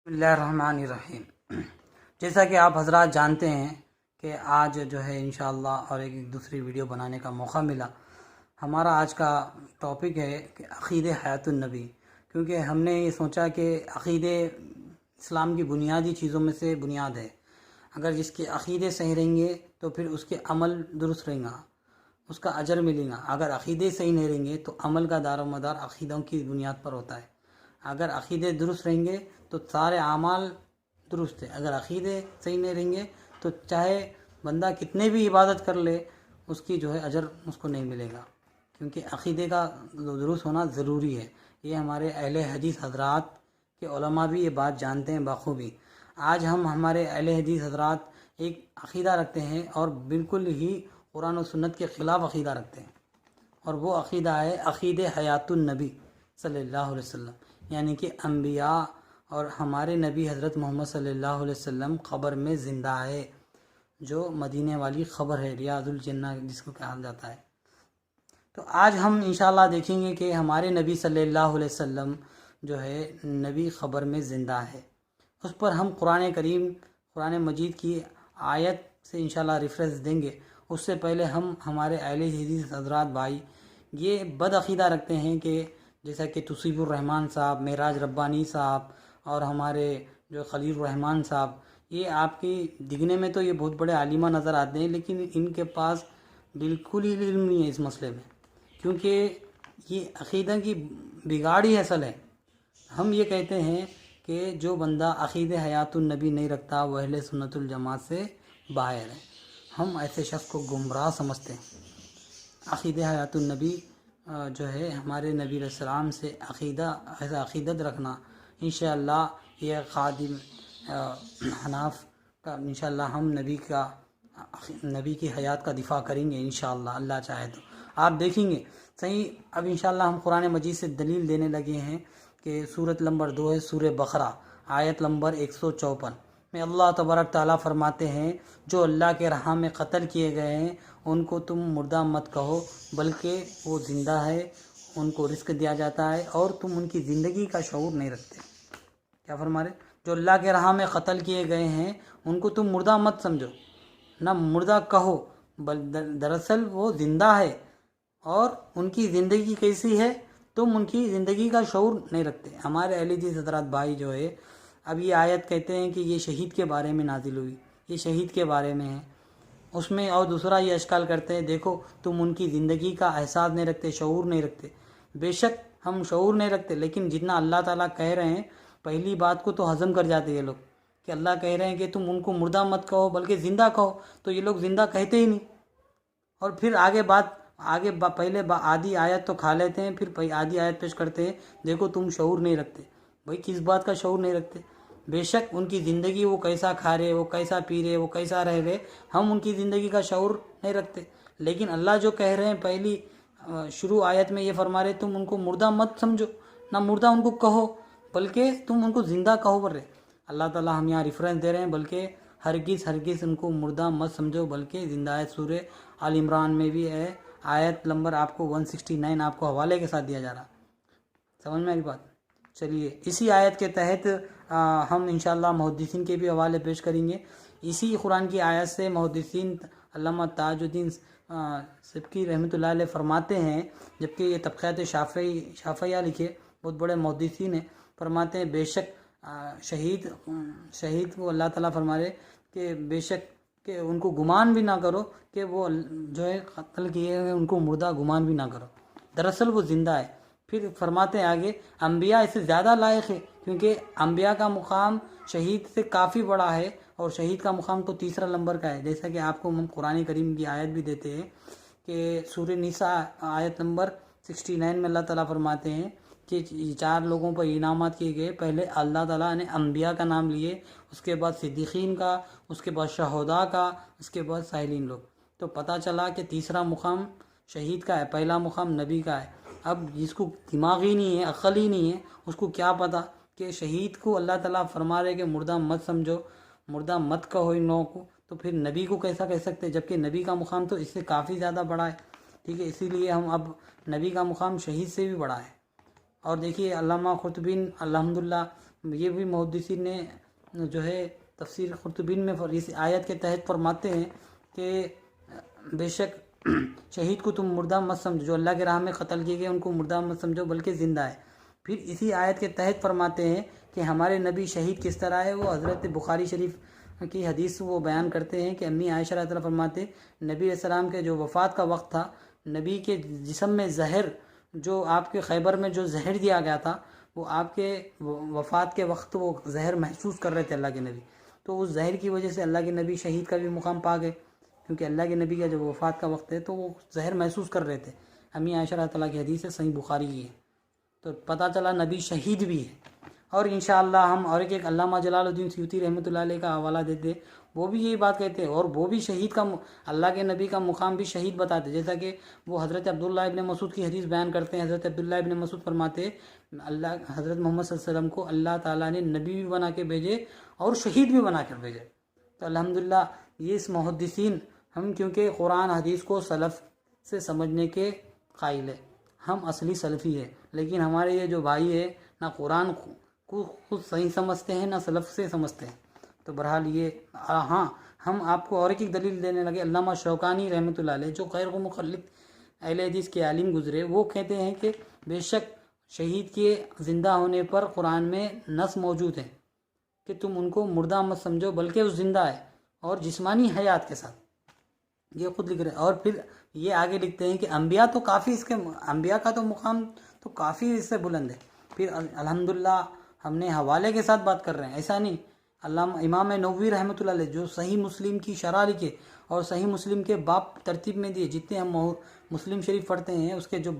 बिस्मिल्लाहिर्रहमानिर्रहीम। जैसा कि आप हजरात जानते हैं कि आज जो है इंशाअल्लाह और एक दूसरी वीडियो बनाने का मौका मिला। हमारा आज का टॉपिक है कि अक़ीदे हयातुन नबी, क्योंकि हमने ये सोचा कि अक़ीदे इस्लाम की बुनियादी चीज़ों में से बुनियाद है। अगर जिसके अक़ीदे सही रहेंगे तो फिर उसके अमल दुरुस्त रहेगा, उसका अजर मिलेगा। अगर अक़ीदे सही नहीं रहेंगे तो अमल का दारो मदार अक़ीदों की बुनियाद पर होता है। अगर अक़ीदे दुरुस्त रहेंगे तो सारे आमाल दुरुस्त है। अगर अक़ीदे सही नहीं रहेंगे तो चाहे बंदा कितने भी इबादत कर ले, उसकी जो है अजर उसको नहीं मिलेगा, क्योंकि अक़ीदे का दुरुस्त होना ज़रूरी है। ये हमारे अहले हदीस हजरात के उलमा भी ये बात जानते हैं बखूबी। आज हम हमारे अहले हदीस हजरात एक अक़ीदा रखते हैं और बिल्कुल ही कुरान और सुन्नत के ख़िलाफ़ अक़ीदा रखते हैं, और वो अक़ीदा है अक़ीदे हयातुन नबी सल्लल्लाहु अलैहि वसल्लम, यानी कि अम्बिया और हमारे नबी हज़रत मोहम्मद सल्लल्लाहु अलैहि वसल्लम क़ब्र में ज़िंदा है, जो मदीने वाली ख़बर है, रियाज़ुल जन्ना जिसको कहा जाता है। तो आज हम इंशाअल्लाह देखेंगे कि हमारे नबी सल्लल्लाहु अलैहि वसल्लम जो है नबी ख़ब्र में ज़िंदा है। उस पर हम कुरान करीम, कुरान मजीद की आयत से इंशाअल्लाह रेफरेंस देंगे। उससे पहले हम हमारे अहले हदीस हज़रात भाई ये बदअक़ीदा रखते हैं कि जैसा कि तौसीफ़ुर रहमान साहब, मेराज रब्बानी साहब और हमारे जो खलील रहमान साहब, ये आपकी दिखने में तो ये बहुत बड़े आलिमा नज़र आते हैं, लेकिन इनके पास बिल्कुल ही इल्म नहीं है इस मसले में, क्योंकि ये अक़ीदा की बिगाड़ ही असल है। हम ये कहते हैं कि जो बंदा अक़ीदे हयातुन नबी नहीं रखता वह अहले सुन्नतुल जमात से बाहर है। हम ऐसे शख्स को गुमराह समझते हैं। अक़ीदे हयातुन नबी जो है हमारे नबी अलैहिस्सलाम से अक़ीदा, ऐसा अक़ीदत रखना इंशाअल्लाह ये खादिम हनाफ का इंशाअल्लाह हम नबी की हयात का दिफ़ा करेंगे इंशाअल्लाह, अल्लाह चाहे तो। आप देखेंगे सही। अब इंशाअल्लाह हम कुरान मजीद से दलील देने लगे हैं कि सूरत नंबर 2 है सूरह बकरा, आयत नंबर 154 में अल्लाह तबारक ताला फरमाते हैं, जो अल्लाह के राह में क़त्ल किए गए हैं उनको तुम मुर्दा मत कहो, बल्कि वो ज़िंदा है, उनको रिस्क दिया जाता है और तुम उनकी ज़िंदगी का शऊर नहीं रखते। क्या फरमा रहे? जो अल्लाह के राह में क़त्ल किए गए हैं उनको तुम मुर्दा मत समझो, ना मुर्दा कहो, दरअसल वो ज़िंदा है और उनकी ज़िंदगी कैसी है तुम उनकी ज़िंदगी का शऊर नहीं रखते। हमारे अहले हदीस हज़रात भाई जो है, अब ये आयत कहते हैं कि ये शहीद के बारे में नाजिल हुई, ये शहीद के बारे में है उसमें, और दूसरा ये अश्काल करते हैं देखो तुम उनकी ज़िंदगी का एहसास नहीं रखते, शऊर नहीं रखते। बेशक हम शऊर नहीं रखते, लेकिन जितना अल्लाह ताला कह रहे हैं पहली बात को तो हज़म कर जाते हैं ये लोग कि अल्लाह कह रहे हैं कि तुम उनको मुर्दा मत कहो बल्कि ज़िंदा कहो, तो ये लोग ज़िंदा कहते ही नहीं। और फिर पहले आधी आयत तो खा लेते हैं, फिर आधी आयत पेश करते हैं देखो तुम शऊर नहीं रखते। भाई किस बात का शऊर नहीं रखते? बेशक उनकी ज़िंदगी वो कैसा खा रहे, वो कैसा पी रहे, वो कैसा रह रहे, हम उनकी ज़िंदगी का शऊर नहीं रखते। लेकिन अल्लाह जो कह रहे हैं पहली शुरू आयत में ये फरमा रहे तुम उनको मुर्दा मत समझो, ना मुर्दा उनको कहो बल्कि तुम उनको ज़िंदा कहो। पर अल्लाह ताला हम यहाँ रेफरेंस दे रहे हैं, बल्कि हरगिज़ उनको मुर्दा मत समझो बल्कि ज़िंदा है। सूरह आल इमरान में भी है, आयत नंबर आपको 169 आपको हवाले के साथ दिया जा रहा। समझ में आई बात? चलिए इसी आयत के तहत हम इंशाअल्लाह मुहद्दिसीन के भी हवाले पेश करेंगे। इसी कुरान की आयत से मुहद्दिसीन अल्लामा ताजुद्दीन सिबकी रहमतुल्लाह अलैह फरमाते हैं, जबकि ये तबक़ात शाफ़िया लिखे बहुत बड़े मुहद्दिसीन हैं, फरमाते हैं बेशक शहीद को अल्लाह ताला फरमा रहे कि बेशक कि उनको गुमान भी ना करो कि वो जो है कत्ल किए हैं उनको मुर्दा गुमान भी ना करो, दरअसल वो ज़िंदा है। फिर फरमाते हैं आगे अम्बिया इससे ज़्यादा लायक है, क्योंकि अम्बिया का मुकाम शहीद से काफ़ी बड़ा है और शहीद का मुकाम तो तीसरा नंबर का है। जैसा कि आपको हम कुरान करीम की आयत भी देते हैं कि सूरह निसा आयत नंबर 69 में अल्लाह ताला फरमाते हैं कि 4 लोगों पर इनामात किए गए। पहले अल्लाह ताला ने अम्बिया का नाम लिए, उसके बाद सिद्दीकीन का, उसके बाद शहदा का, उसके बाद साहिलीन लोग। तो पता चला कि तीसरा मुकाम शहीद का है, पहला मुकाम नबी का है। अब जिसको दिमाग ही नहीं है, अक्ल ही नहीं है, उसको क्या पता कि शहीद को अल्लाह ताला फरमा रहे कि मुर्दा मत समझो, मुर्दा मत कहो इन लोगों को, तो फिर नबी को कैसा कह सकते, जबकि नबी का मुकाम तो इससे काफ़ी ज़्यादा बड़ा है। ठीक है, इसीलिए हम अब नबी का मुकाम शहीद से भी बड़ा है। और देखिए अल्लामा क़ुरतुबी अल्हम्दुलिल्लाह ये भी मुहद्दिसीन ने जो है तफसीर क़ुरतुबी में इस आयत के तहत फरमाते हैं कि बेशक शहीद को तुम मुर्दा मत समझो, जो अल्लाह के राह में क़त्ल किए गए उनको मुर्दा मत समझो बल्कि ज़िंदा है। फिर इसी आयत के तहत फरमाते हैं कि हमारे नबी शहीद किस तरह है। वो हज़रत बुखारी शरीफ की हदीस वो बयान करते हैं कि अम्मी आयशा रज़ी अल्लाह फरमाते नबी अलैहिस्सलाम के जो वफ़ात का वक्त था, नबी के जिस्म में जहर, जो आपके खैबर में जो जहर दिया गया था, वो आपके वफ़ात के वक्त वो जहर महसूस कर रहे थे अल्लाह के नबी। तो उस जहर की वजह से अल्लाह के नबी शहीद का भी मुकाम पा गए, क्योंकि अल्लाह के नबी का जब वफ़ात का वक्त है तो वो जहर महसूस कर रहे थे। अम्मी आयशा रज़ी अल्लाह की हदीस है, सही बुखारी की है। तो पता चला नबी शहीद भी है। और इंशाअल्लाह हम और एक अल्लामा जलालुद्दीन सयूती रहमतुल्लाह अलैह का हवाला देते, वो भी यही बात कहते हैं, और वो भी शहीद का अल्लाह के नबी का मुकाम भी शहीद बताते। जैसा कि वो हज़रत अब्दुल्लाह इब्न मसूद की हदीस बयान करते हैं। हज़रत अब्दुल्लाह इब्न मसूद फरमाते अल्लाह हज़रत मोहम्मद सल्लल्लाहु अलैहि वसल्लम को अल्लाह ताला ने नबी भी बना के भेजे और शहीद भी बना कर भेजे। तो अल्हम्दुलिल्लाह ये इस मुहद्दिसीन हम, क्योंकि कुरान हदीस को सलफ़ से समझने के कायल है, हम असली सलफ़ी है। लेकिन हमारे ये जो भाई है ना कुरान को खुद सही समझते हैं ना सलफ़ से समझते हैं। तो बहरहाल ये हाँ, हम आपको और एक दलील देने लगे। अल्लामा शौकानी रहमतुल्लाह अलैह जो गैर मुखल्लिद अहले हदीस के आलिम गुजरे, वो कहते हैं कि बेशक शहीद के ज़िंदा होने पर कुरान में नस मौजूद है कि तुम उनको मुर्दा मत समझो बल्कि वो ज़िंदा है और जिस्मानी हयात के साथ, ये खुद लिख रहे हैं। और फिर ये आगे लिखते हैं कि अम्बिया तो काफ़ी, इसके अम्बिया का तो मुकाम तो काफ़ी इससे बुलंद है। फिर अल्हम्दुलिल्लाह हमने हवाले के साथ बात कर रहे हैं, ऐसा नहीं। अल्लामा इमाम नववी रहमतुल्लाह अलैह जो सही मुस्लिम की शरह लिखे और सही मुस्लिम के बाब तरतीब में दिए, जितने हम मुस्लिम शरीफ पढ़ते हैं उसके जो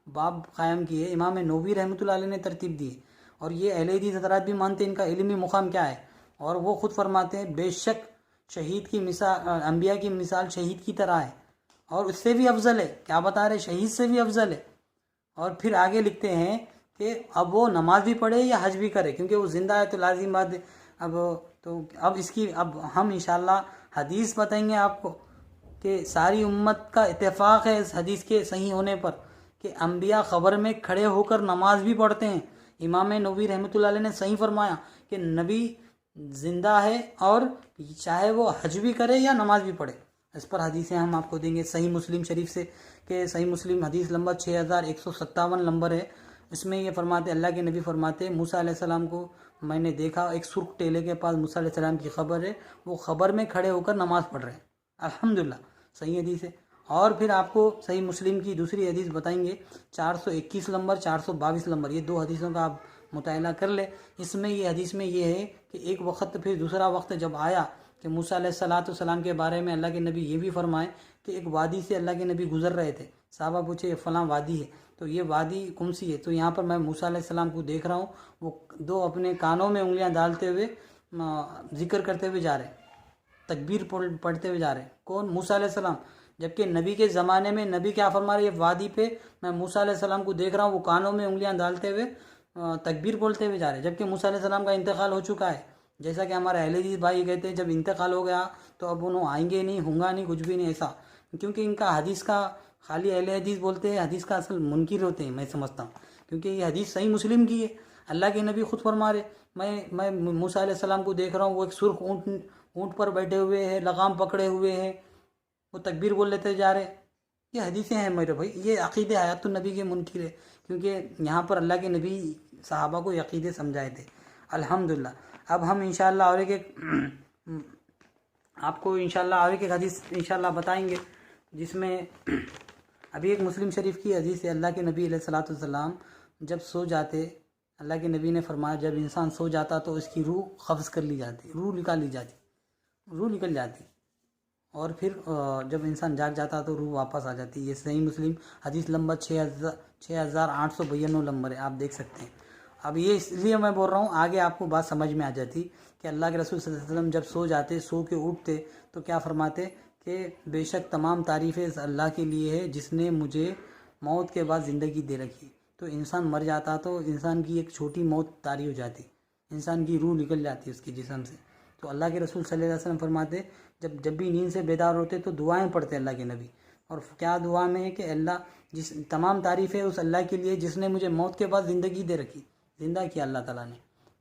बाब कायम किए इमाम नववी रहमतुल्लाह अलैह ने तरतीब दिए। और ये अहले हदीस हज़रात भी मानते हैं इनका इल्मी मुकाम क्या है, और वो खुद फरमाते हैं बेशक शहीद की मिसाल, अम्बिया की मिसाल शहीद की तरह है और उससे भी अफजल है। क्या बता रहे, शहीद से भी अफजल है। और फिर आगे लिखते हैं कि अब वो नमाज भी पढ़े या हज भी करे, क्योंकि वो ज़िंदा है तो लाजिम बात है। अब इसकी अब हम इंशाल्लाह हदीस बताएंगे आपको कि सारी उम्मत का इत्तेफाक है इस हदीस के सही होने पर कि अम्बिया ख़बर में खड़े होकर नमाज भी पढ़ते हैं। इमाम नबवी रहमतुल्लाह अलैह ने सही फरमाया कि नबी ज़िंदा है और चाहे वो हज भी करे या नमाज भी पढ़े। इस पर हदीसें हम आपको देंगे सही मुस्लिम शरीफ से, कि सही मुस्लिम हदीस नंबर 6157 नंबर है। इसमें ये फरमाते अल्लाह के नबी फरमाते मूसा अलैहिस्सलाम को मैंने देखा, एक सुर्ख टेले के पास मूसा अलैहिस्सलाम की खबर है, वो खबर में खड़े होकर नमाज पढ़ रहे हैं। अल्हम्दुलिल्लाह सही हदीस है। और फिर आपको सही मुस्लिम की दूसरी हदीस बताएंगे 421 नंबर 422 नंबर, ये दो हदीसों का आप मुताला कर ले। इसमें ये हदीस में ये है कि एक वक्त फिर दूसरा वक्त जब आया कि मूसा अलैहिस्सलाम के बारे में अल्लाह के नबी ये भी फरमाए कि एक वादी से अल्लाह के नबी गुजर रहे थे। साहबा पूछे ये फ़लाँ वादी है, तो ये वादी कौन सी है? तो यहाँ पर मैं मूसा अलैहिस्सलाम को देख रहा हूँ, वो दो अपने कानों में उंगलियाँ डालते हुए जिक्र करते हुए जा रहे हैं, तकबीर पढ़ते हुए जा रहे हैं। कौन? मूसा अलैहिस्सलाम। जबकि नबी के ज़माने में नबी क्या फरमा रहे, वादी पे मैं मूसा अलैहिस्सलाम को देख रहा हूँ, वो कानों में उंगलियां डालते हुए तकबीर बोलते हुए जा रहे हैं। जबकि मूसा अलैहिस्सलाम का इंतकाल हो चुका है। जैसा कि हमारे अहले हदीस भाई कहते हैं जब इंतकाल हो गया तो अब उन्होंने आएंगे नहीं, होंगे नहीं, कुछ भी नहीं ऐसा, क्योंकि इनका हदीस का खाली अहले हदीस बोलते हैं, हदीस का असल मुनकिर होते हैं, मैं समझता हूँ। क्योंकि ये हदीस सही मुस्लिम की है, अल्लाह के नबी खुद फरमा रहे मैं मूसा अलैहिस्सलाम को देख रहा हूँ, वो एक सुर्ख ऊँट पर बैठे हुए हैं, लगाम पकड़े हुए हैं, वो तकबीर बोल लेते जा रहे। ये हदीसें हैं मेरे भाई, ये अक़ीदे हयातुन नबी के मुनकिर है, क्योंकि यहाँ पर अल्लाह के नबी सहाबा को ये अक़ीदे समझाए थे। अल्हम्दुलिल्लाह अब हम इंशाअल्लाह और एक आपको इंशाअल्लाह और एक हदीस इंशाअल्लाह बताएंगे, जिसमें अभी एक मुस्लिम शरीफ की हदीस है। अल्लाह के नबी अलैहिस्सलातु वस्सलाम जब सो जाते, अल्लाह के नबी ने फरमाया जब इंसान सो जाता तो उसकी रूह कब्ज़ कर ली जाती, रूह निकल जाती, और फिर जब इंसान जाग जाता तो रूह वापस आ जाती है। ये सही मुस्लिम हदीस नंबर 6892 नंबर है, आप देख सकते हैं। अब ये इसलिए मैं बोल रहा हूँ, आगे आपको बात समझ में आ जाती कि अल्लाह के रसूल सल्लल्लाहु अलैहि वसल्लम जब सो जाते, सो के उठते तो क्या फरमाते कि बेशक तमाम तारीफ़ें अल्लाह के लिए है जिसने मुझे मौत के बाद ज़िंदगी दे रखी। तो इंसान मर जाता तो इंसान की एक छोटी मौत तारी हो जाती, इंसान की रूह निकल जाती उसके जिस्म से। तो अल्लाह के रसूल सल्लल्लाहु अलैहि वसल्लम फरमाते जब भी नींद से बेदार होते तो दुआएं पढ़ते अल्लाह के नबी। और क्या दुआ में है कि अल्लाह जिस तमाम तारीफ़ है उस अल्लाह के लिए जिसने मुझे मौत के बाद ज़िंदगी दे रखी, ज़िंदा किया अल्लाह ताला ने।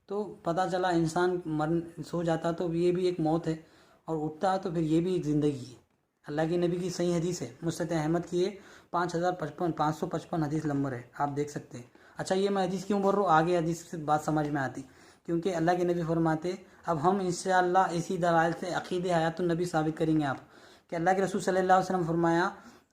तो पता चला इंसान मर सो जाता तो ये भी एक मौत है, और उठता है तो फिर ये भी एक ज़िंदगी है। अल्लाह के नबी की सही हदीस है, मुस्नद अहमद की ये 5,555 हदीस नंबर है, आप देख सकते हैं। अच्छा, ये मैं हदीस क्यों बोल रहा हूँ, आगे हदीस से बात समझ में आती, क्योंकि अल्लाह के नबी फरमाते, अब हम इंशाअल्लाह इसी दलाइल से अक़ीदे हयातुन नबी साबित करेंगे आप, कि अल्लाह के रसूल सल्लल्लाहु अलैहि वसल्लम फरमाया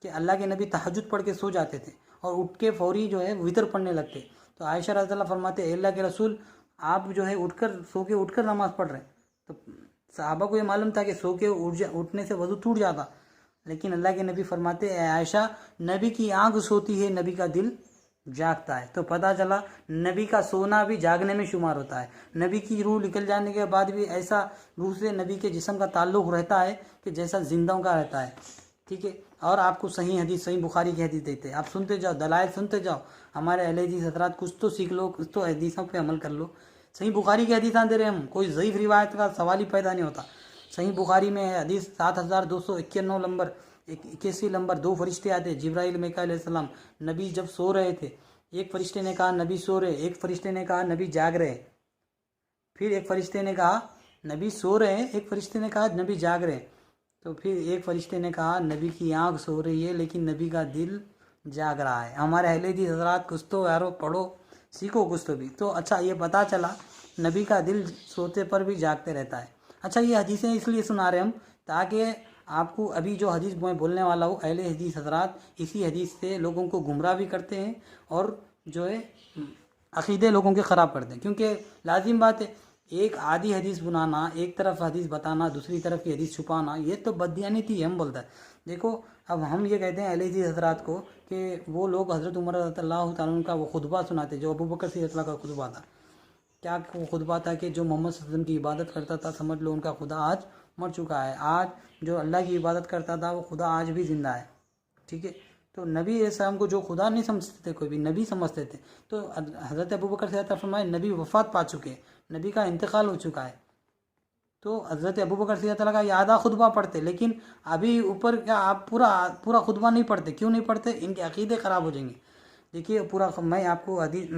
कि अल्लाह के नबी तहज्जुद पढ़ के सो जाते थे और उठ के फौरी जो है वितर पढ़ने लगते। तो आयशा रज़ियल्लाहु फरमाते, अल्लाह के रसूल आप जो है उठकर नमाज़ पढ़ रहे हैं। तो सहाबा को ये मालूम था कि सो के उठने से वज़ू टूट जाता, लेकिन अल्लाह के नबी फरमाते, आयशा नबी की आंख सोती है, नबी का दिल जागता है। तो पता चला नबी का सोना भी जागने में शुमार होता है। नबी की रूह निकल जाने के बाद भी ऐसा रूह से नबी के जिस्म का ताल्लुक़ रहता है कि जैसा जिंदाओं का रहता है। ठीक है, और आपको सही हदीस, सही बुखारी की हदीस देते हैं, आप सुनते जाओ, दलाइल सुनते जाओ, हमारे अहले हदीस हज़रात कुछ तो सीख लो, कुछ तो हदीसों पे अमल कर लो। सही बुखारी की हदीस दे रहे हम, कोई ज़ईफ़ रिवायत का सवाल ही पैदा नहीं होता। सही बुखारी में है हदीस 7291 नंबर, 81 नंबर, 2 फरिश्ते आते, जिब्राइल मीकाईल अलैहिस्सलाम। नबी जब सो रहे थे, एक फरिश्ते ने कहा नबी सो रहे, एक फरिश्ते ने कहा नबी जाग रहे, फिर एक फरिश्ते ने कहा नबी सो रहे हैं, एक फरिश्ते ने कहा नबी जाग रहे। तो फिर एक फरिश्ते ने कहा नबी की आंख सो रही है लेकिन नबी का दिल जाग रहा है। हमारे अहले हदीस हज़रात कुछ तो यारो पढ़ो, सीखो कुछ तो भी। तो अच्छा, ये पता चला नबी का दिल सोते पर भी जागते रहता है। अच्छा, ये हदीसें इसलिए सुना रहे हम ताकि आपको अभी जो हदीस मैं बोलने वाला हूँ, अहले हदीस हज़रात इसी हदीस से लोगों को गुमराह भी करते हैं और जो है अक़ीदे लोगों के ख़राब करते हैं। क्योंकि लाजिम बात है, एक आधी हदीस बनाना, एक तरफ हदीस बताना, दूसरी तरफ की हदीस छुपाना, ये तो बददियानती है, हम बोलता है। देखो, अब हम ये कहते हैं अहले हदीस हज़रात को कि वो लोग हज़रत उमर रज़ियल्लाहु ताला अन्हु का वो खुतबा सुनाते जो अबू बकर सिद्दीक़ का खुतबा था। क्या वो खुतबा था कि जो मोहम्मद सल्लल्लाहु अलैहि वसल्लम की इबादत करता था, समझ लो उनका खुदा आज मर चुका है। आज जो अल्लाह की इबादत करता था वो खुदा आज भी ज़िंदा है। ठीक है, तो नबी अलैहिस्सलाम को जो खुदा नहीं समझते थे, कोई भी नबी समझते थे। तो हज़रत अबू बकर सिद्दीक़ फरमाए नबी वफ़ात पा चुके हैं, नबी का इंतकाल हो चुका है। तो हज़रत अबू बकर सिद्दीक़ का ये आधा खुतबा पढ़ते, लेकिन अभी ऊपर क्या आप पूरा खुतबा नहीं पढ़ते। क्यों नहीं पढ़ते? इनके अक़ीदे ख़राब हो जाएंगे। देखिए पूरा मैं आपको हदीस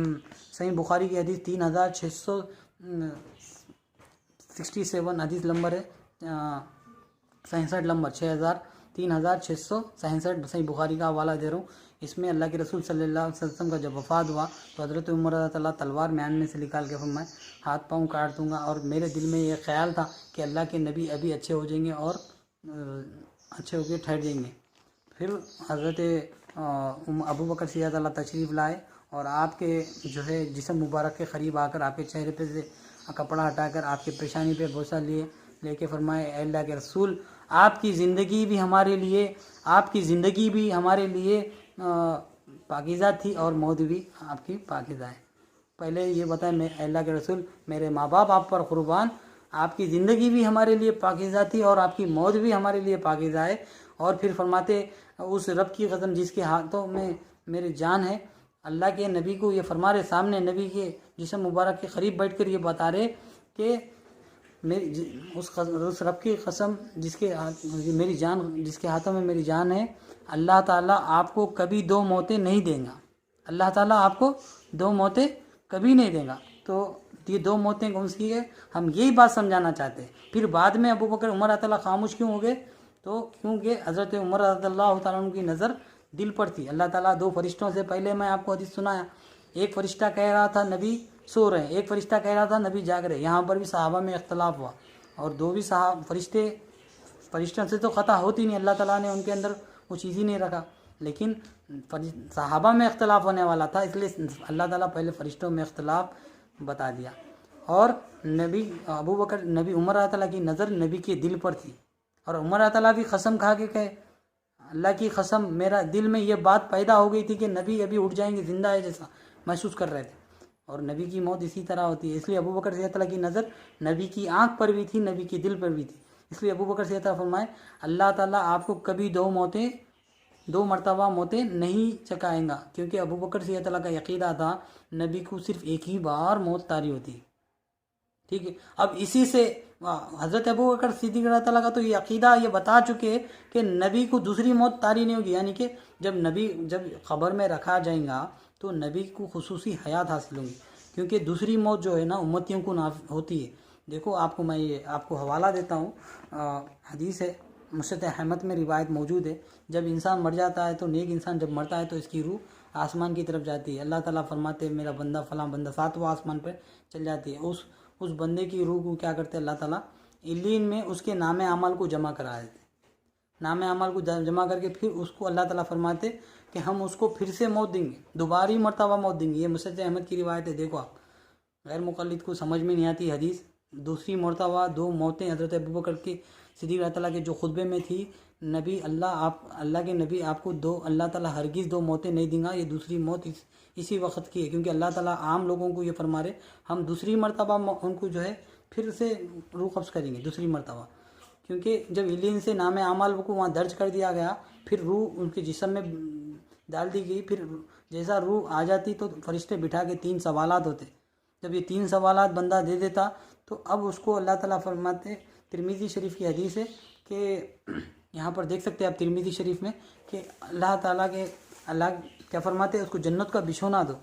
सही बुखारी की हदीस 3667 हदीस नंबर है, 67 नंबर 3667 सही बुखारी का हवाला दे रहा हूँ। इसमें अल्लाह के रसूल सल्लल्लाहु अलैहि वसल्लम का जब वफ़ात हुआ तो हज़रत उमर रज़ियल्लाहु तलवार म्यान में से निकाल के फरमाए हाथ पाँव काट दूंगा, और मेरे दिल में ये ख्याल था कि अल्लाह के नबी अभी अच्छे हो जाएंगे और अच्छे होकर ठहर जाएंगे। फिर हज़रत अबू बकर सिद्दीक़ अल्लाह तशरीफ़ लाए और आपके जो है जिस्म मुबारक के क़रीब आकर आपके चेहरे पे से कपड़ा हटाकर आपके पेशानी पे बोसा लेके फरमाए, अल्लाह के रसूल आपकी ज़िंदगी भी हमारे लिए पाकीज़ा थी और मौत भी आपकी पाकीज़ा है। पहले ये बताएं, मैं अल्लाह के रसूल मेरे माँ बाप आप पर कुर्बान, आपकी ज़िंदगी भी हमारे लिए पाकीज़ा थी और आपकी मौत भी हमारे लिए पाकीज़ा है। और फिर फरमाते उस रब की कसम जिसके हाथों में मेरी जान है, अल्लाह के नबी को ये फरमा रहे सामने, नबी के जिस्म मुबारक के करीब बैठकर ये बता रहे कि उस रब की कसम मेरी जान जिसके हाथों में मेरी जान है, अल्लाह ताला आपको कभी 2 मौतें नहीं देगा। अल्लाह ताला आपको 2 मौतें कभी नहीं देगा। तो ये 2 मौतें कौन सी है, हम यही बात समझाना चाहते हैं। फिर बाद में अबू बकर उमर ताला खामोश क्यों हो गए? तो क्योंकि हज़रत उमर रज़ियल्लाहु ताला अन्हु की नज़र दिल पर थी। अल्लाह ताला 2 फरिश्तों से, पहले मैं आपको हदीस सुनाया, एक फरिश्ता कह रहा था नबी सो रहे हैं, एक फरिश्ता कह रहा था नबी जाग रहे। यहाँ पर भी सहाबा में इख्तलाफ हुआ और 2 भी फरिश्तों से तो ख़ता होती नहीं, अल्लाह ताला ने उनके अंदर वो चीज़ ही नहीं रखा। लेकिन सहाबा में इख्तलाफ होने वाला था, इसलिए अल्लाह ताला पहले फरिश्तों में इख्तलाफ बता दिया। और अबू बकर नबी उमर ताला की नज़र नबी के दिल पर थी और उमर ताला भी कसम खा के कहे, अल्लाह की कसम मेरा दिल में ये बात पैदा हो गई थी कि नबी अभी उठ जाएंगे, ज़िंदा है जैसा महसूस कर रहे थे। और नबी की मौत इसी तरह होती है, इसलिए अबू बकर सिद्दीक़ की नज़र नबी की आंख पर भी थी, नबी की दिल पर भी थी। इसलिए अबू बकर सिद्दीक़ फरमाए अल्लाह ताला आपको कभी 2 मरतबा मौतें नहीं चकाएंगा, क्योंकि अबू बकर सिद्दीक़ का यकीदा था नबी को सिर्फ एक ही बार मौत तारी होती। ठीक है। अब इसी से हज़रत अबू बकर सिद्दीक़ रज़ियल्लाहु तआला का तो ये अकीदा ये बता चुके हैं कि नबी को दूसरी मौत तारी नहीं होगी, यानी कि जब ख़बर में रखा जाएगा तो नबी को खुसूसी हयात हासिल होगी, क्योंकि दूसरी मौत जो है ना उम्मतियों को ना होती है। देखो आपको मैं ये आपको हवाला देता हूँ, हदीस है मुस्नद अहमद में रिवायत मौजूद है, जब इंसान मर जाता है तो नेक इंसान जब मरता है तो इसकी रूह आसमान की तरफ जाती है। अल्लाह ताला फरमाते हैं मेरा बंदा फ़लाँ बंदा 7वां आसमान पर चल जाती है। उस बंदे की रूह को क्या करते हैं अल्लाह ताला इल्लीन में उसके नामे अमल को जमा करा देते, नामे अमल को जमा करके फिर उसको अल्लाह ताला फरमाते कि हम उसको फिर से मौत देंगे, दोबारी मरतबा मौत देंगे। ये मुस्नद अहमद की रिवायत है। देखो आप गैर मुक़ल्लिद को समझ में नहीं आती हदीस, दूसरी मरतबा दो मौतें हज़रत अबू बकर की सिद्दीक़ रज़ियल्लाहु तआला के जो खुतबे में थी, नबी अल्लाह के नबी आपको अल्लाह ताला हरगिज़ दो मौतें नहीं देगा, ये दूसरी मौत इसी वक्त की है, क्योंकि अल्लाह ताला आम लोगों को ये फरमा रहे हम दूसरी मरतबा उनको जो है फिर से रूह कब्ज़ करेंगे दूसरी मरतबा, क्योंकि जब इलीन से नाम अमाल को वहाँ दर्ज कर दिया गया, फिर रूह उनके जिस्म में डाल दी गई, फिर जैसा रूह आ जाती तो फरिश्ते बिठा के 3 सवालात होते, जब ये 3 सवालात बंदा दे देता तो अब उसको अल्लाह ताला फरमाते, तिरमिज़ी शरीफ की हदीस है कि यहाँ पर देख सकते हैं आप तिरमिज़ी शरीफ में कि अल्लाह क्या फरमाते उसको जन्नत का बिछोना दो,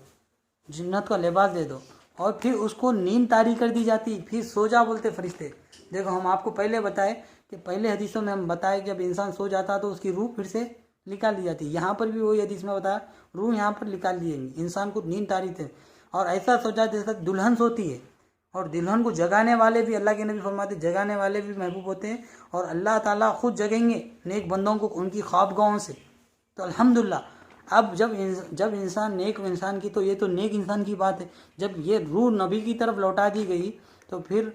जन्नत का लिबास दे दो, और फिर उसको नींद तारी कर दी जाती, फिर सो जा बोलते फरिश्ते। देखो हम आपको पहले बताए कि पहले हदीसों में हम बताए कि जब इंसान सो जाता तो उसकी रूह फिर से निकाल दी जाती, यहाँ पर भी वही हदीस में बताया रूह यहाँ पर निकाल दी जाएंगी, इंसान को नींद तारी थे और ऐसा सोचा जैसा दुल्हन सोती है, और दुल्हन को जगाने वाले भी अल्लाह के नबी फरमाते जगाने वाले भी महबूब होते हैं, और अल्लाह ताला खुद जगेंगे नेक बंदों को उनकी ख्वाबगाहों से। तो अल्हम्दुलिल्लाह अब जब इंसान नेक इंसान की, तो ये तो नेक इंसान की बात है, जब ये रूह नबी की तरफ लौटा दी गई तो फिर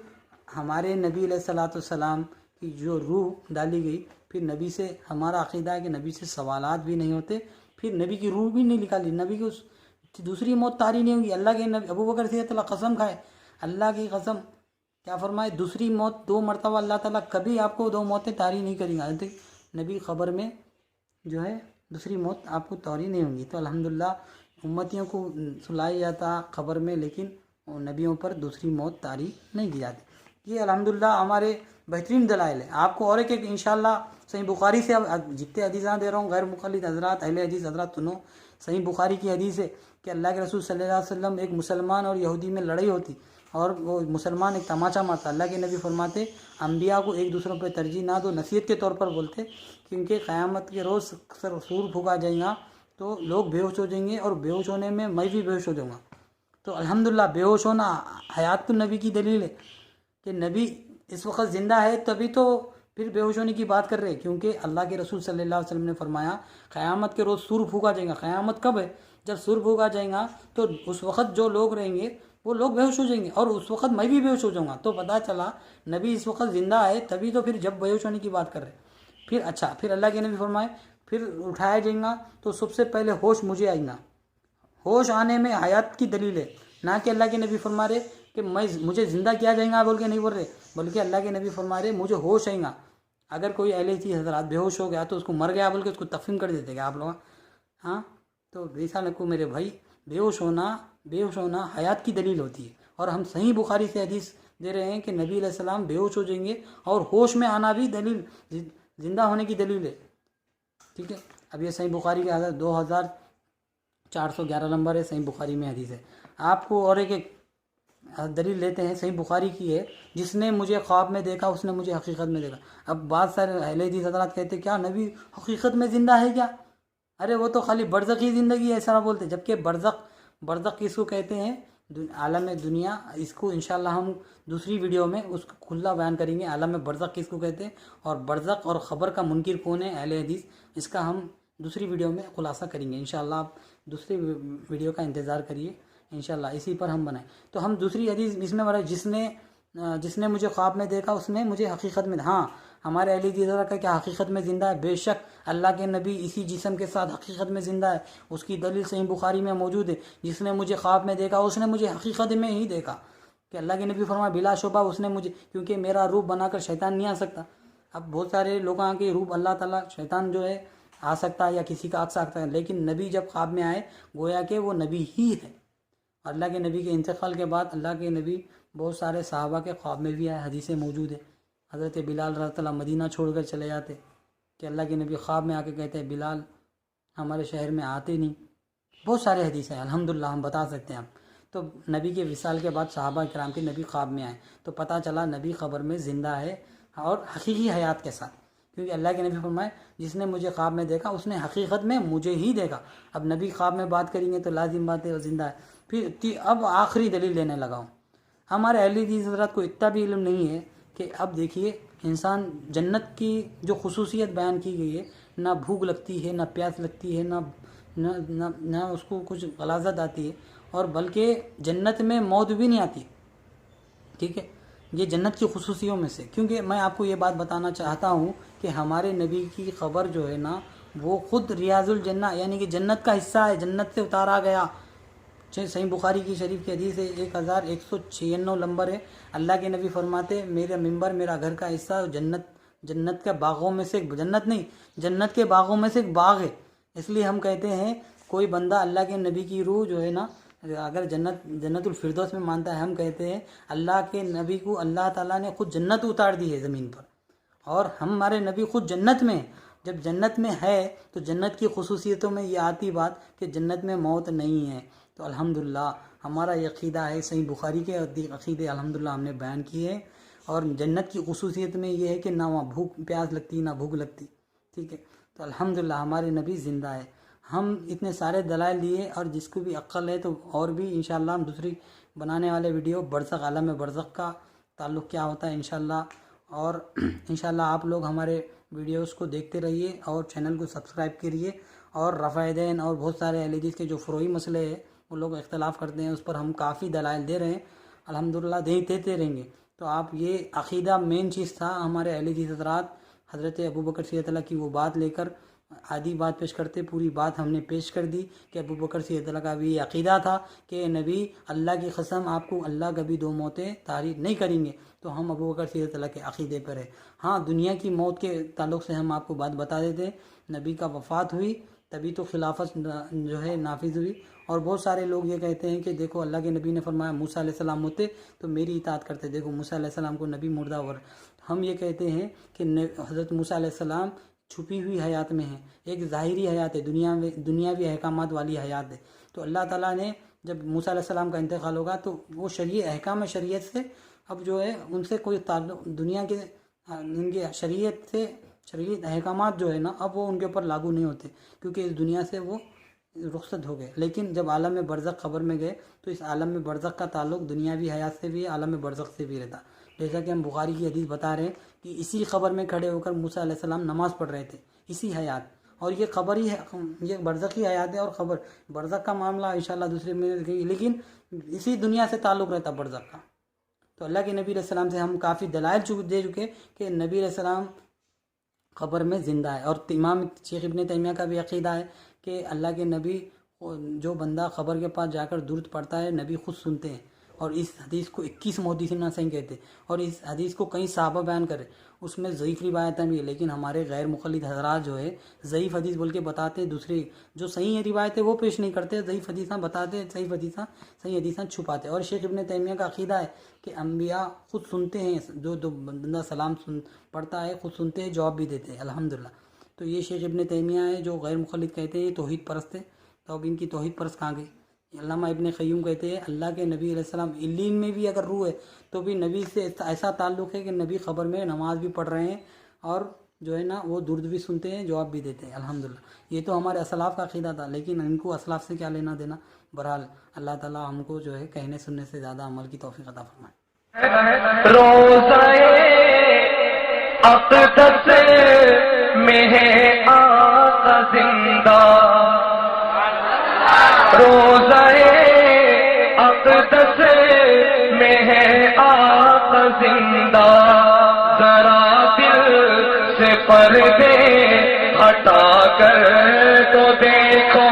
हमारे नबी अलैहिस्सलाम की जो रूह डाली गई, फिर नबी से हमारा अक़ीदा है कि नबी से सवालात भी नहीं होते, फिर नबी की रूह भी नहीं निकाली, नबी की दूसरी मौत तारी नहीं होगी। अल्लाह के नबी अबू बकर से कसम खाए, अल्लाह की कसम क्या फरमाए दूसरी मौत 2 मरतबा अल्लाह ताला कभी आपको 2 मौतें तारी नहीं करेंगे, नबी ख़बर में जो है दूसरी मौत आपको तारी नहीं होंगी। तो अल्हम्दुलिल्लाह उम्मतियों को सुलाया जाता ख़बर में, लेकिन नबियों पर दूसरी मौत तारी नहीं की जाती। ये अल्हम्दुलिल्लाह हमारे बेहतरीन दलाइल है। आपको और एक इंशाअल्लाह सही बुखारी से जितने हदीसाँ दे रहा हूँ, गैर मुक़ल्लिद हज़रात अहले हदीस हज़रात सुनो, सही बुखारी की हदीस है कि अल्लाह के रसूल सल्लल्लाहु अलैहि वसल्लम एक मुसलमान और यहूदी में लड़ाई होती, और वो मुसलमान एक तमाचा मारता, अल्लाह के नबी फरमाते अम्बिया को एक दूसरों पर तरजीह ना दो, नसीहत के तौर पर बोलते, क्योंकि क़यामत के रोज़ सूर फूका जाएगा तो लोग बेहोश हो जाएंगे, और बेहोश होने में मैं भी बेहोश हो जाऊँगा। तो अल्हम्दुलिल्लाह बेहोश होना हयात नबी की दलील है कि नबी इस वक्त ज़िंदा है, तभी तो फिर बेहोश होने की बात कर रहे हैं, क्योंकि अल्लाह के रसूल सल्लल्लाहु अलैहि वसल्लम ने फरमाया क़यामत के रोज़ सूर फूका जाएगा। क़यामत कब है? जब सूर फूका जाएगा तो उस वक्त जो लोग रहेंगे वो लोग बेहोश हो जाएंगे, और उस वक्त मैं भी बेहोश हो जाऊँगा। तो पता चला नबी इस वक्त ज़िंदा है, तभी तो फिर जब बेहोश होने की बात कर रहे हैं। फिर अच्छा, फिर अल्लाह के नबी फरमाए फिर उठाया जाएगा तो सबसे पहले होश मुझे आएगा। होश आने में हयात की दलील है, ना कि अल्लाह के नबी फरमा रहे कि मुझे ज़िंदा किया जाएगा बोल के नहीं बोल रहे, बल्कि अल्लाह के नबी फरमा रहे मुझे होश आएगा। अगर कोई अहले चीज़ हज़रात बेहोश हो गया तो उसको मर गया बोल के उसको तफहीम कर देते क्या आप लोग? हाँ, तो ऐसा न को मेरे भाई, बेहोश होना हयात की दलील होती है, और हम सही बुखारी से हदीस दे रहे हैं कि नबी अलैहिस्सलाम बेहोश हो जाएंगे, और होश में आना भी दलील ज़िंदा होने की दलील है। ठीक है, अब ये सही बुखारी के 2411 नंबर है, सही बुखारी में हदीस है। आपको और एक दलील लेते हैं, सही बुखारी की है, जिसने मुझे ख्वाब में देखा उसने मुझे हकीकत में देखा। अब बहुत सारे अहले हदीस हज़रात कहते क्या नबी हकीकत में ज़िंदा है क्या? अरे वो तो खाली बरज़की ज़िंदगी है ऐसा बोलते, जबकि बरज़क किसको कहते हैं? आलम दुनिया। इसको इंशाल्लाह हम दूसरी वीडियो में उसको खुला बयान करेंगे, आलम बरज़क किसको कहते हैं, और बरज़क और ख़बर का मुनकिर कौन है अहले हदीस, इसका हम दूसरी वीडियो में खुलासा करेंगे इंशाल्लाह। आप दूसरी वीडियो का इंतज़ार करिए इंशाल्लाह, इसी पर हम बनाएं। तो हम दूसरी हदीस इसमें बता जिसने मुझे ख्वाब में देखा उसने मुझे हकीकत में, हाँ हमारे अहले हदीस का क्या हकीकत में ज़िंदा है? बेशक अल्लाह के नबी इसी जिस्म के साथ हकीकत में ज़िंदा है, उसकी दलील सही बुखारी में मौजूद है। जिसने मुझे ख्वाब में देखा उसने मुझे हकीकत में ही देखा, कि अल्लाह के नबी फरमाया बिला शुबा उसने मुझे, क्योंकि मेरा रूप बनाकर शैतान नहीं आ सकता। अब बहुत सारे लोगों के रूप अल्लाह ताला शैतान जो है आ सकता है या किसी का आ सकता है, लेकिन नबी जब ख्वाब में आए गोया कि वो नबी ही है, अल्लाह के नबी के इंतकाल के बाद अल्लाह के नबी बहुत सारे सहाबा के ख्वाब में भी आए, हदीसें मौजूद है। हज़रत बिलाल रज़ी अल्लाह अन्हु मदीना छोड़कर चले जाते कि अल्लाह के नबी ख्वाब में आके कहते हैं बिलाल हमारे शहर में आते नहीं। बहुत सारे हदीस हैं, अल्हम्दुलिल्लाह हम बता सकते हैं। तो नबी के विसाल के बाद सहाबा किराम के नबी ख्वाब में आए तो पता चला नबी ख़बर में ज़िंदा है और हकीकी हयात के साथ, क्योंकि अल्लाह के नबी फरमाए जिसने मुझे ख्वाब में देखा उसने हकीकत में मुझे ही देखा। अब नबी ख्वाब में बात करेंगे तो लाजिम बात है वो ज़िंदा है। फिर अब आखिरी दलील लेने लगा हूँ। हमारे अहले हदीस हज़रात को इतना भी इल्म नहीं है कि अब देखिए इंसान जन्नत की जो खुसूसियत बयान की गई है, ना भूख लगती है, ना प्यास लगती है, ना उसको कुछ गलाजत आती है, और बल्कि जन्नत में मौत भी नहीं आती। ठीक है, ये जन्नत की खुसूसियों में से, क्योंकि मैं आपको ये बात बताना चाहता हूँ कि हमारे नबी की खबर जो है ना वो खुद रियाजुल जन्ना यानी कि जन्नत का हिस्सा है, जन्नत से उतारा गया। सही बुखारी की शरीफ की हदीस है, 1196 नंबर है। अल्लाह के नबी फरमाते मेरा मिंबर मेरा घर का हिस्सा, जन्नत के बागों में से जन्नत के बागों में से एक बाग है। इसलिए हम कहते हैं कोई बंदा अल्लाह के नबी की रूह जो है ना अगर जन्नतुल फिरदौस में मानता है, हम कहते हैं अल्लाह के नबी को अल्लाह ताला ने खुद जन्नत उतार दी है ज़मीन पर, और हमारे नबी खुद जन्नत में। जब जन्नत में है तो जन्नत की खुसूसियतों में ये आती बात कि जन्नत में मौत नहीं है। तो अल्हम्दुलिल्लाह हमारा ये अक़ीदा है, सही बुखारी के अक़ीदे अल्हम्दुलिल्लाह हमने बयान किए हैं। और जन्नत की खुसूसियत में ये है कि ना वहाँ भूख प्यास लगती ना भूख लगती। ठीक है, तो अल्हम्दुलिल्लाह हमारे नबी ज़िंदा है। हम इतने सारे दलाइल दिए, और जिसको भी अक्ल है तो और भी इंशाअल्लाह हम दूसरी बनाने वाले वीडियो बरज़ख आलम बरज़ख का ताल्लुक़ क्या होता है इंशाअल्लाह। और इंशाअल्लाह आप लोग हमारे वीडियोस को देखते रहिए और चैनल को सब्सक्राइब करिए। और रफ़ायदैन और बहुत सारे अहले हदीस के जो फ़ुरूई मसले हैं वो लोग इख्तलाफ करते हैं, उस पर हम काफ़ी दलाइल दे रहे हैं, अल्हम्दुलिल्लाह देते रहेंगे। तो आप ये अक़ीदा मेन चीज़ था हमारे अहले हदीस हज़रात हज़रत अबू बकर सिद्दीक़ की वो बात लेकर आधी बात पेश करते, पूरी बात हमने पेश कर दी कि अबू बकर सिद्दीक़ का भी ये अक़ीदा था कि नबी अल्लाह की कसम आपको अल्लाह कभी दो मौतें तारीफ़ नहीं करेंगे। तो हम अबू बकर सिद्दीक़ के अक़ीदे पर है। हाँ, दुनिया की मौत के ताल्लुक़ से हम आपको बात बता देते, नबी का वफ़ात हुई तभी तो खिलाफत जो है नाफिज हुई। और बहुत सारे लोग ये कहते हैं कि देखो अल्लाह के नबी ने फरमाया मूसा अलैहिस्सलाम होते तो मेरी इताअत करते, देखो मूसा अलैहिस्सलाम को नबी मुर्दा और हम ये कहते हैं कि हज़रत मूसा अलैहिस्सलाम छुपी हुई हयात में है, एक ज़ाहिरी हयात है, दुनियावी अहकामात वाली हयात है। तो अल्लाह ताला ने जब मूसा अलैहिस्सलाम का इंतकाल होगा तो वो अहकाम शरीयत से अब जो है उनसे कोई ताल्लुक़ दुनिया के उनके शरीयत अहकामात जो है ना अब वो उनके ऊपर लागू नहीं होते, क्योंकि इस दुनिया से वो रुखसत हो गए। लेकिन जब आलम में बरज़ख ख़बर में गए तो इस आलम में बरज़ख का ताल्लुक़ दुनियावी हयात से भी है, आलम में बरज़ख से भी रहता। जैसा कि हम बुखारी की हदीस बता रहे हैं कि इसी ख़बर में खड़े होकर मूसा अलैहिस्सलाम नमाज़ पढ़ रहे थे, इसी हयात, और ये ख़बर ही है, ये बरज़ख की हयात है। और ख़बर बरज़ख का मामला इंशाअल्लाह दूसरे में, लेकिन इसी दुनिया से ताल्लुक़ रहता बरज़ख का। तो अल्लाह के नबी अलैहिस्सलाम से हम काफ़ी दलाइल दे चुके कि नबी अलैहिस्सलाम ख़बर में ज़िंदा है। और इमाम शेख इब्न तैमिया का भी अक़ीदा है कि अल्लाह के नबी जो बंदा ख़बर के पास जाकर दुरूद पढ़ता है नबी खुद सुनते हैं। और इस हदीस को 21 मुहद्दिसीन सही कहते, और इस हदीस को कई सहाबा बयान करे, उसमें ज़ईफ़ रिवायतें भी है, लेकिन हमारे गैर मुक़ल्लिद हज़रात जो है ज़ईफ़ हदीस बोल के बताते, दूसरी जो सही रिवायतें वो पेश नहीं करते, ज़ईफ़ हदीसा बताते, सही हदीसा छुपाते। और शेख इब्न तैमिया का अक़ीदा है कि अम्बिया खुद सुनते हैं, जो बंदा सलाम पढ़ता है खुद सुनते हैं, जवाब भी देते हैं अल्हम्दुलिल्लाह। तो ये शेख इब्न तैमिया है जो गैर मुक़ल्लिद कहते हैं तौहीद परस्त है। तो अब इनकी तौहीद परस्त कहाँ गई? अल्लामा इब्न क़य्यूम कहते हैं अल्लाह के नबी अलैहिस्सलाम इल्लीन में भी अगर रूह है तो भी नबी से ऐसा ताल्लुक़ है कि नबी ख़बर में नमाज भी पढ़ रहे हैं और जो है ना वो दुरूद भी सुनते हैं, जवाब भी देते हैं अल्हम्दुलिल्लाह। ये तो हमारे असलाफ़ का अक़ीदा था, लेकिन इनको असलाफ़ से क्या लेना देना। बहरहाल अल्लाह ताला हमको जो है कहने सुनने से ज़्यादा अमल की तौफ़ीक़ अता फ़रमाए। रोज़ाए अक़दस में है आका ज़िंदा, रोज़ाए अक़दस में है आका ज़िंदा, ज़रा दिल से पर्दे हटा कर तो देखो।